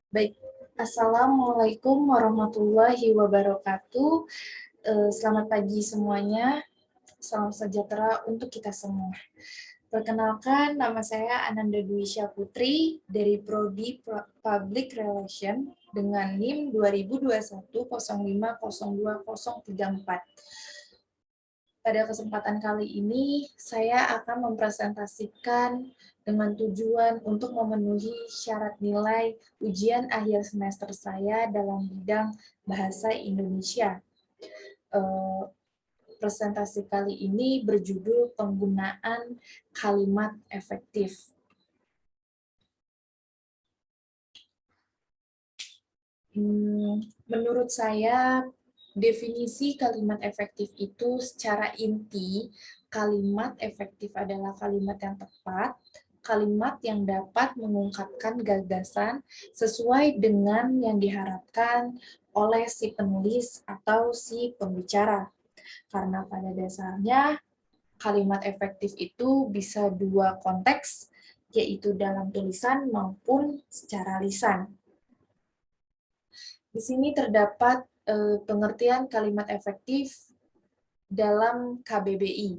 Baik, Assalamualaikum warahmatullahi wabarakatuh. Selamat pagi semuanya, salam sejahtera untuk kita semua. Perkenalkan, nama saya Ananda Dwi Syaputri dari Prodi Public Relation dengan NIM 2021 050234. Pada kesempatan kali ini, saya akan mempresentasikan dengan tujuan untuk memenuhi syarat nilai ujian akhir semester saya dalam bidang bahasa Indonesia. Presentasi kali ini berjudul penggunaan kalimat efektif. Menurut saya, definisi kalimat efektif itu secara inti, kalimat efektif adalah kalimat yang tepat, kalimat yang dapat mengungkapkan gagasan sesuai dengan yang diharapkan oleh si penulis atau si pembicara. Karena pada dasarnya, kalimat efektif itu bisa dua konteks, yaitu dalam tulisan maupun secara lisan. Di sini terdapat pengertian kalimat efektif dalam KBBI.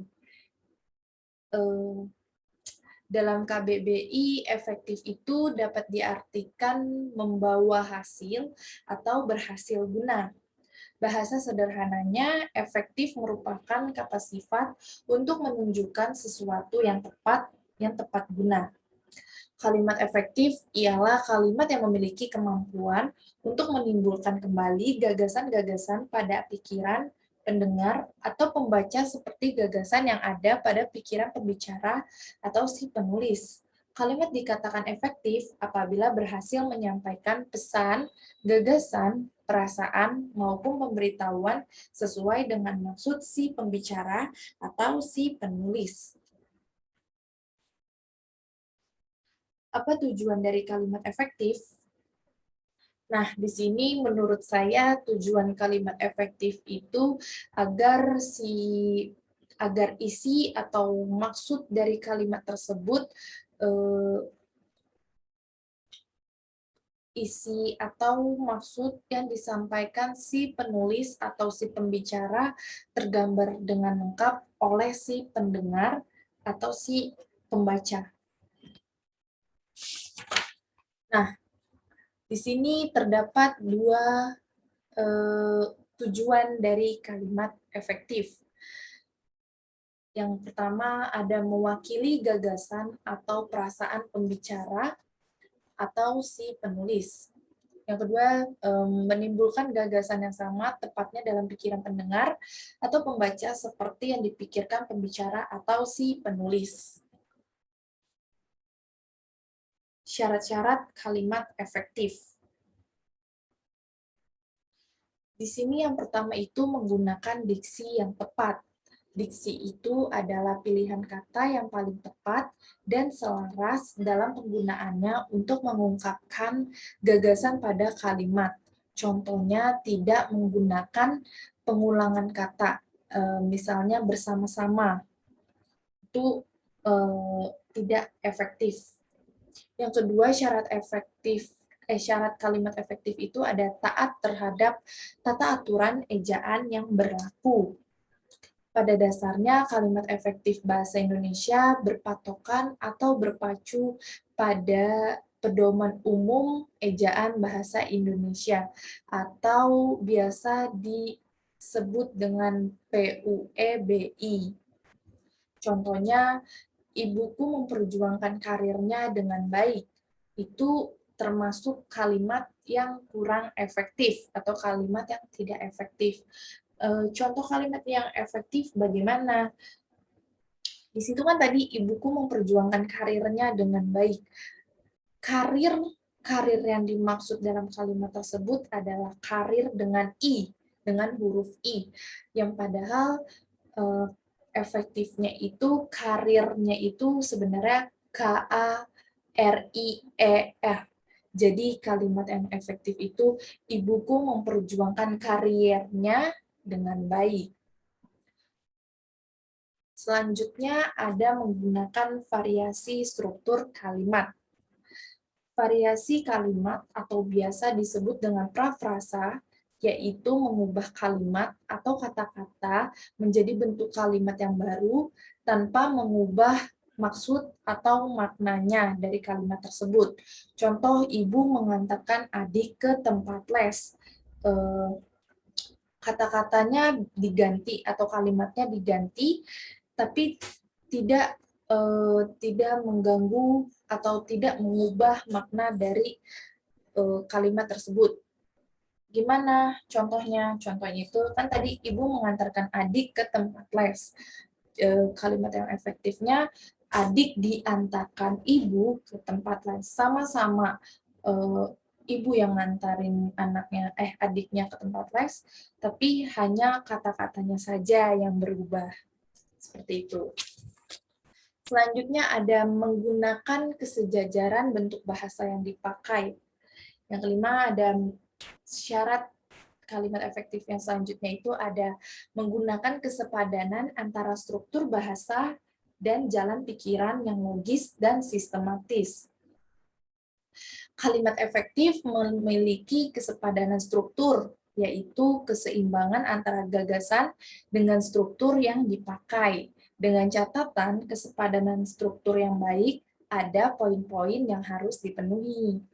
Dalam KBBI, efektif itu dapat diartikan membawa hasil atau berhasil guna. Bahasa sederhananya, efektif merupakan kata sifat untuk menunjukkan sesuatu yang tepat guna. Kalimat efektif ialah kalimat yang memiliki kemampuan untuk menimbulkan kembali gagasan-gagasan pada pikiran pendengar atau pembaca seperti gagasan yang ada pada pikiran pembicara atau si penulis. Kalimat dikatakan efektif apabila berhasil menyampaikan pesan, gagasan, perasaan, maupun pemberitahuan sesuai dengan maksud si pembicara atau si penulis. Apa tujuan dari kalimat efektif? Nah, di sini menurut saya tujuan kalimat efektif itu agar isi atau maksud dari kalimat tersebut isi atau maksud yang disampaikan si penulis atau si pembicara tergambar dengan lengkap oleh si pendengar atau si pembaca. Nah, di sini terdapat dua tujuan dari kalimat efektif. Yang pertama ada mewakili gagasan atau perasaan pembicara atau si penulis. Yang kedua, menimbulkan gagasan yang sama tepatnya dalam pikiran pendengar atau pembaca seperti yang dipikirkan pembicara atau si penulis. Syarat-syarat kalimat efektif. Di sini yang pertama itu menggunakan diksi yang tepat. Diksi itu adalah pilihan kata yang paling tepat dan selaras dalam penggunaannya untuk mengungkapkan gagasan pada kalimat. Contohnya tidak menggunakan pengulangan kata, misalnya bersama-sama, itu tidak efektif. Yang kedua, syarat kalimat efektif itu ada taat terhadap tata aturan ejaan yang berlaku. Pada dasarnya, kalimat efektif bahasa Indonesia berpatokan atau berpacu pada pedoman umum ejaan bahasa Indonesia atau biasa disebut dengan PUEBI. Contohnya, ibuku memperjuangkan karirnya dengan baik. Itu termasuk kalimat yang kurang efektif atau kalimat yang tidak efektif. Contoh kalimat yang efektif bagaimana? Di situ kan tadi ibuku memperjuangkan karirnya dengan baik. Karir yang dimaksud dalam kalimat tersebut adalah karir dengan dengan huruf I, yang padahal efektifnya itu karirnya itu sebenarnya KARIER. Jadi kalimat yang efektif itu ibuku memperjuangkan karirnya dengan baik. Selanjutnya ada menggunakan variasi struktur kalimat. Variasi kalimat atau biasa disebut dengan prafrasa, yaitu mengubah kalimat atau kata-kata menjadi bentuk kalimat yang baru tanpa mengubah maksud atau maknanya dari kalimat tersebut. Contoh, ibu mengantarkan adik ke tempat les. Kata-katanya diganti atau kalimatnya diganti, tapi tidak mengganggu atau tidak mengubah makna dari kalimat tersebut. Gimana contohnya? Contohnya itu kan tadi ibu mengantarkan adik ke tempat les. Kalimat yang efektifnya adik diantarkan ibu ke tempat les. Sama-sama ibu yang ngantarin adiknya ke tempat les, tapi hanya kata-katanya saja yang berubah. Seperti itu. Selanjutnya ada menggunakan kesejajaran bentuk bahasa yang dipakai. Yang kelima ada syarat kalimat efektif yang selanjutnya itu ada menggunakan kesepadanan antara struktur bahasa dan jalan pikiran yang logis dan sistematis. Kalimat efektif memiliki kesepadanan struktur, yaitu keseimbangan antara gagasan dengan struktur yang dipakai. Dengan catatan kesepadanan struktur yang baik, ada poin-poin yang harus dipenuhi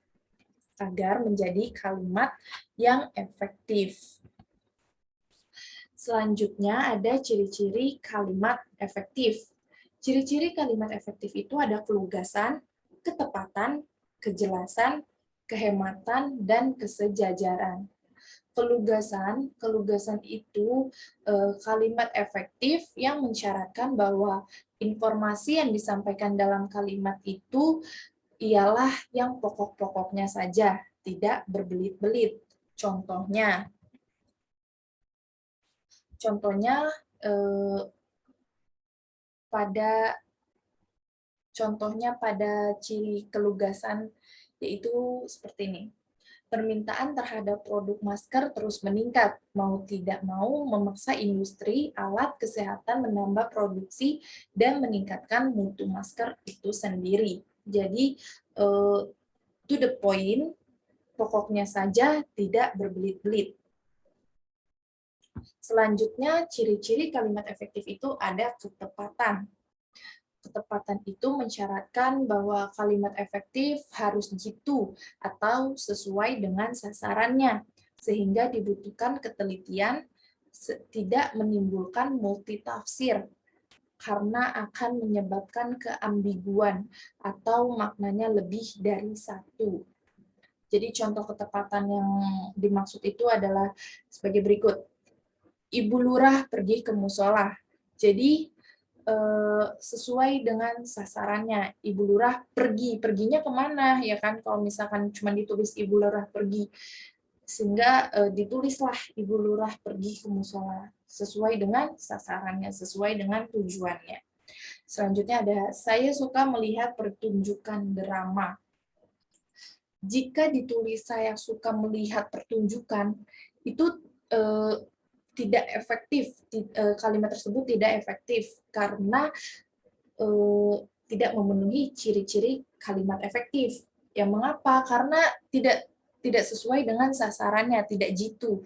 agar menjadi kalimat yang efektif. Selanjutnya ada ciri-ciri kalimat efektif. Ciri-ciri kalimat efektif itu ada kelugasan, ketepatan, kejelasan, kehematan, dan kesejajaran. Kelugasan itu kalimat efektif yang mensyaratkan bahwa informasi yang disampaikan dalam kalimat itu ialah yang pokok-pokoknya saja, tidak berbelit-belit. Contohnya eh, pada ciri kelugasan yaitu seperti ini. Permintaan terhadap produk masker terus meningkat, mau tidak mau memaksa industri alat kesehatan menambah produksi dan meningkatkan mutu masker itu sendiri. Jadi, to the point, pokoknya saja, tidak berbelit-belit. Selanjutnya, ciri-ciri kalimat efektif itu ada ketepatan. Ketepatan itu mensyaratkan bahwa kalimat efektif harus jitu atau sesuai dengan sasarannya, sehingga dibutuhkan ketelitian tidak menimbulkan multitafsir, karena akan menyebabkan keambiguan atau maknanya lebih dari satu. Jadi contoh ketepatan yang dimaksud itu adalah sebagai berikut. Ibu lurah pergi ke musola. Jadi sesuai dengan sasarannya. Ibu lurah perginya kemana ya kan? Kalau misalkan cuma ditulis ibu lurah pergi, sehingga ditulislah ibu lurah pergi ke musola sesuai dengan sasarannya, sesuai dengan tujuannya. Selanjutnya ada saya suka melihat pertunjukan drama. Jika ditulis saya suka melihat pertunjukan, itu tidak efektif, kalimat tersebut tidak efektif karena tidak memenuhi ciri-ciri kalimat efektif. Ya, mengapa? Karena tidak sesuai dengan sasarannya, tidak jitu.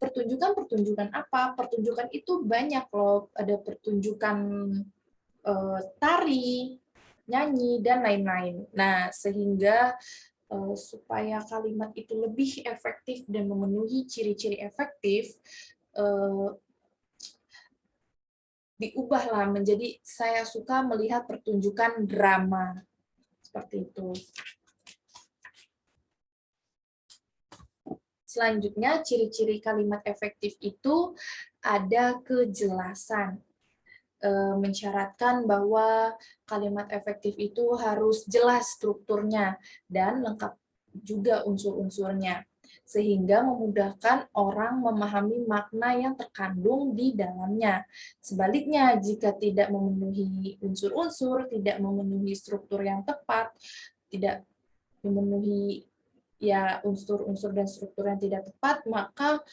Pertunjukan apa? Pertunjukan itu banyak loh, ada pertunjukan tari, nyanyi, dan lain-lain. Nah, sehingga supaya kalimat itu lebih efektif dan memenuhi ciri-ciri efektif, diubahlah menjadi saya suka melihat pertunjukan drama. Seperti itu. Selanjutnya, ciri-ciri kalimat efektif itu ada kejelasan. Mensyaratkan bahwa kalimat efektif itu harus jelas strukturnya dan lengkap juga unsur-unsurnya, sehingga memudahkan orang memahami makna yang terkandung di dalamnya. Sebaliknya, jika tidak memenuhi unsur-unsur, tidak memenuhi struktur yang tepat, tidak memenuhi ya unsur-unsur dan struktur yang tidak tepat, maka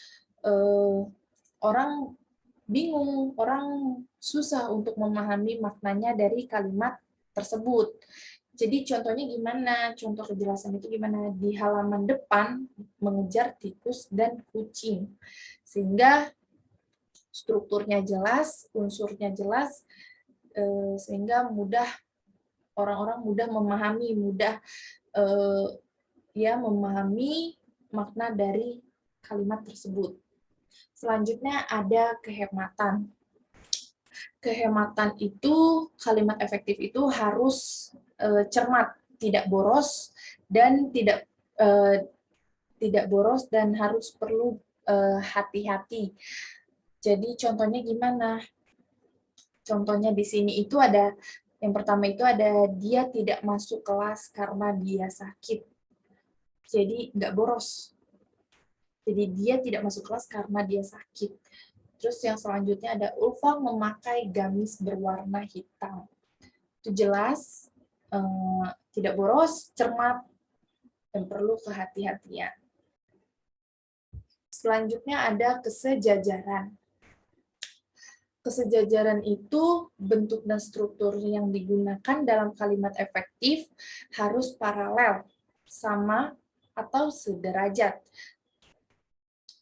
orang bingung, orang susah untuk memahami maknanya dari kalimat tersebut. Jadi contohnya gimana? Contoh kejelasan itu gimana? Di halaman depan mengejar tikus dan kucing. Sehingga strukturnya jelas, unsurnya jelas, sehingga orang-orang mudah memahami, memahami makna dari kalimat tersebut. Selanjutnya ada kehematan. Kehematan itu, kalimat efektif itu harus cermat, tidak boros dan tidak boros dan harus perlu hati-hati. Jadi contohnya gimana? Contohnya di sini itu ada, yang pertama itu ada dia tidak masuk kelas karena dia sakit. Jadi nggak boros. Jadi dia tidak masuk kelas karena dia sakit. Terus yang selanjutnya ada Ulfa memakai gamis berwarna hitam. Itu jelas, tidak boros, cermat, dan perlu kehati-hatian. Selanjutnya ada kesejajaran. Kesejajaran itu bentuk dan struktur yang digunakan dalam kalimat efektif harus paralel, sama, atau sederajat.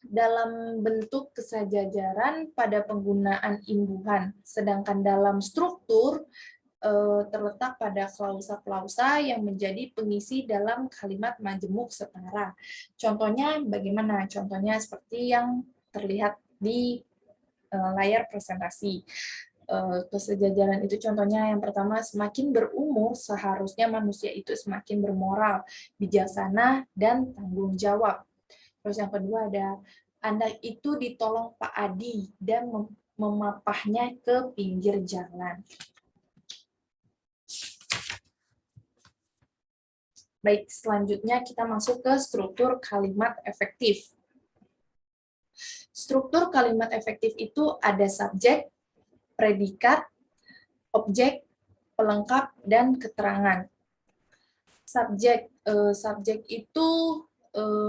Dalam bentuk kesejajaran pada penggunaan imbuhan, sedangkan dalam struktur terletak pada klausa-klausa yang menjadi pengisi dalam kalimat majemuk setara. Contohnya bagaimana? Contohnya seperti yang terlihat di layar presentasi. Kesejajaran itu contohnya yang pertama, semakin berumur seharusnya manusia itu semakin bermoral, bijaksana, dan tanggung jawab. Terus yang kedua ada, anak itu ditolong Pak Adi dan memapahnya ke pinggir jalan. Baik, selanjutnya kita masuk ke struktur kalimat efektif. Struktur kalimat efektif itu ada subjek, predikat, objek, pelengkap, dan keterangan. Subjek itu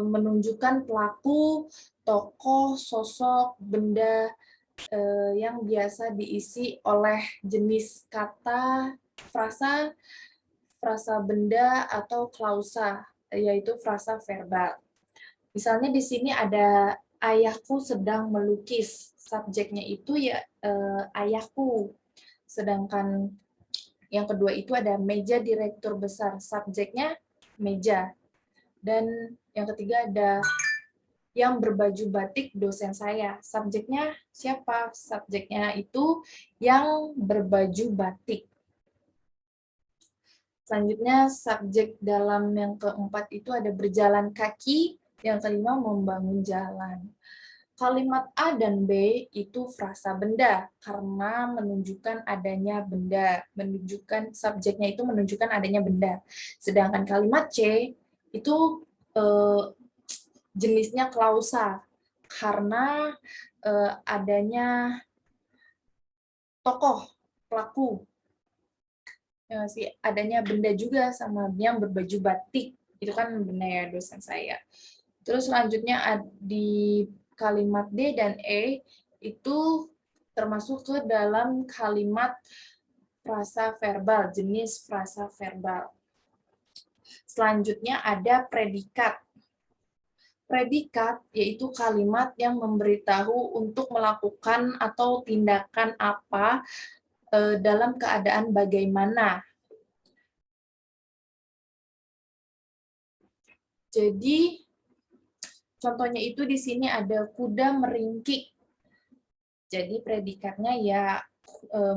menunjukkan pelaku, tokoh, sosok, benda yang biasa diisi oleh jenis kata, frasa benda, atau klausa, yaitu frasa verbal. Misalnya di sini ada ayahku sedang melukis. Subjeknya itu ya ayahku. Sedangkan yang kedua itu ada meja direktur besar. Subjeknya meja. Dan yang ketiga ada yang berbaju batik dosen saya. Subjeknya siapa? Subjeknya itu yang berbaju batik. Selanjutnya subjek dalam yang keempat itu ada berjalan kaki, yang kelima membangun jalan. Kalimat A dan B itu frasa benda karena menunjukkan adanya benda, subjeknya itu menunjukkan adanya benda. Sedangkan kalimat C itu jenisnya klausa karena adanya tokoh, pelaku. Ya, sih adanya benda juga sama yang berbaju batik. Itu kan benda ya dosen saya. Terus selanjutnya di kalimat D dan E itu termasuk ke dalam kalimat frasa verbal, jenis frasa verbal. Selanjutnya ada predikat. Predikat yaitu kalimat yang memberitahu untuk melakukan atau tindakan apa dalam keadaan bagaimana. Jadi contohnya itu di sini ada kuda meringkik. Jadi predikatnya ya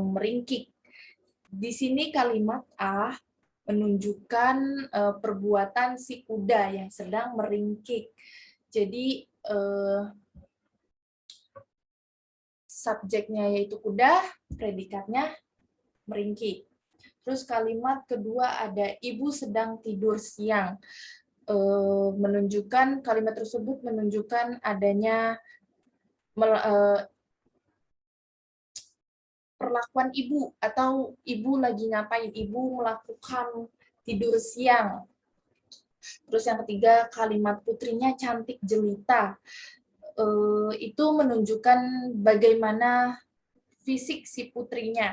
meringkik. Di sini kalimat A menunjukkan perbuatan si kuda yang sedang meringkik. Jadi subjeknya yaitu kuda, predikatnya meringkik. Terus kalimat kedua ada ibu sedang tidur siang. Kalimat tersebut menunjukkan adanya perlakuan ibu atau ibu lagi ngapain, ibu melakukan tidur siang. Terus yang ketiga kalimat putrinya cantik jelita. Itu menunjukkan bagaimana fisik si putrinya.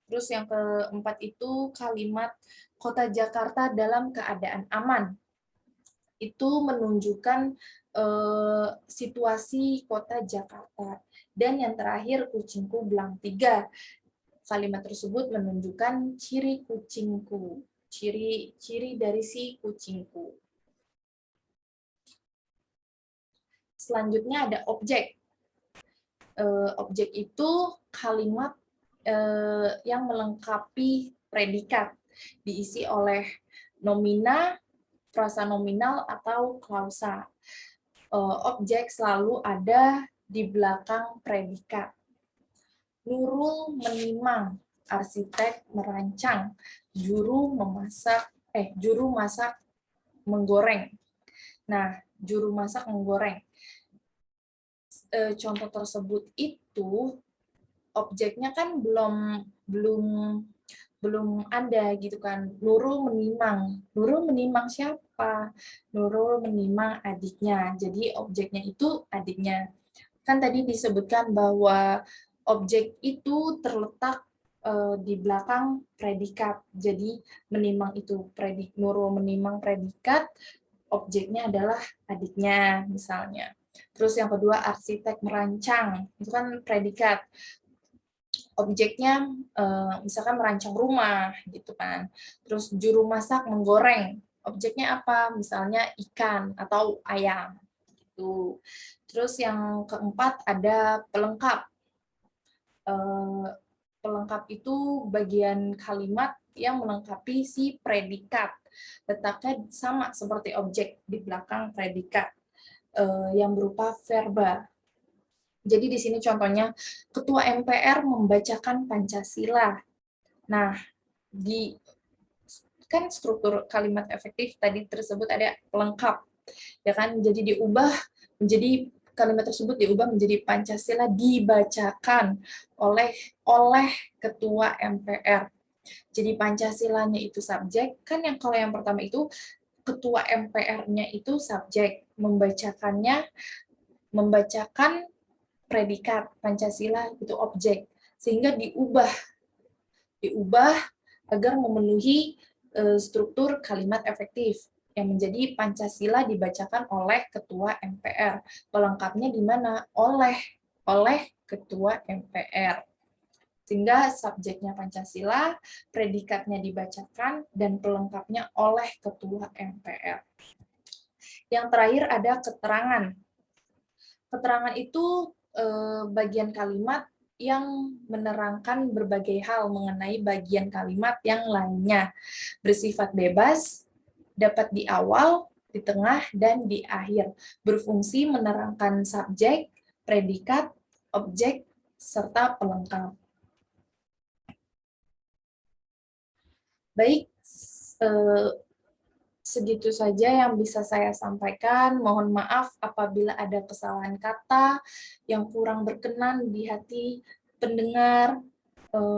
Terus yang keempat itu kalimat Kota Jakarta dalam keadaan aman. Itu menunjukkan situasi kota Jakarta. Dan yang terakhir, kucingku belang 3. Kalimat tersebut menunjukkan ciri kucingku, ciri dari si kucingku. Selanjutnya ada objek. Objek itu kalimat yang melengkapi predikat, diisi oleh nomina, frasa nominal, atau klausa. Objek selalu ada di belakang predikat. Nurul menimang, arsitek merancang, juru masak menggoreng. Nah, juru masak menggoreng. Contoh tersebut itu objeknya kan belum ada gitu kan. Nurul menimang siapa? Nurul menimang adiknya. Jadi objeknya itu adiknya. Kan tadi disebutkan bahwa objek itu terletak di belakang predikat. Jadi menimang itu Nurul menimang predikat, objeknya adalah adiknya misalnya. Terus yang kedua, arsitek merancang, itu kan predikat. Objeknya misalkan merancang rumah gitu kan. Terus juru masak menggoreng, objeknya apa? Misalnya ikan atau ayam gitu. Terus yang keempat ada pelengkap. Pelengkap itu bagian kalimat yang melengkapi si predikat. Letaknya sama seperti objek di belakang predikat yang berupa verba. Jadi di sini contohnya, Ketua MPR membacakan Pancasila. Nah, kan struktur kalimat efektif tadi tersebut ada pelengkap, ya kan? Jadi kalimat tersebut diubah menjadi Pancasila dibacakan oleh Ketua MPR. Jadi Pancasilanya itu subjek, kan kalau yang pertama itu Ketua MPR-nya itu subjek, membacakan predikat, Pancasila itu objek, sehingga diubah agar memenuhi struktur kalimat efektif yang menjadi Pancasila dibacakan oleh Ketua MPR. Pelengkapnya di mana? Oleh Ketua MPR. Sehingga subjeknya Pancasila, predikatnya dibacakan, dan pelengkapnya oleh Ketua MPR. Yang terakhir ada keterangan. Keterangan itu bagian kalimat yang menerangkan berbagai hal mengenai bagian kalimat yang lainnya. Bersifat bebas, dapat di awal, di tengah, dan di akhir. Berfungsi menerangkan subjek, predikat, objek, serta pelengkap. Baik, segitu saja yang bisa saya sampaikan. Mohon maaf apabila ada kesalahan kata yang kurang berkenan di hati pendengar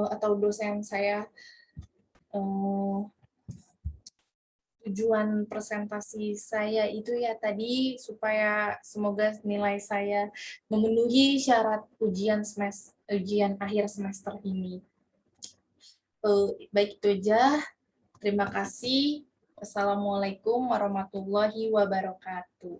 atau dosen saya. Tujuan presentasi saya itu ya tadi supaya semoga nilai saya memenuhi syarat ujian akhir semester ini. Baik itu aja. Terima kasih. Wassalamualaikum warahmatullahi wabarakatuh.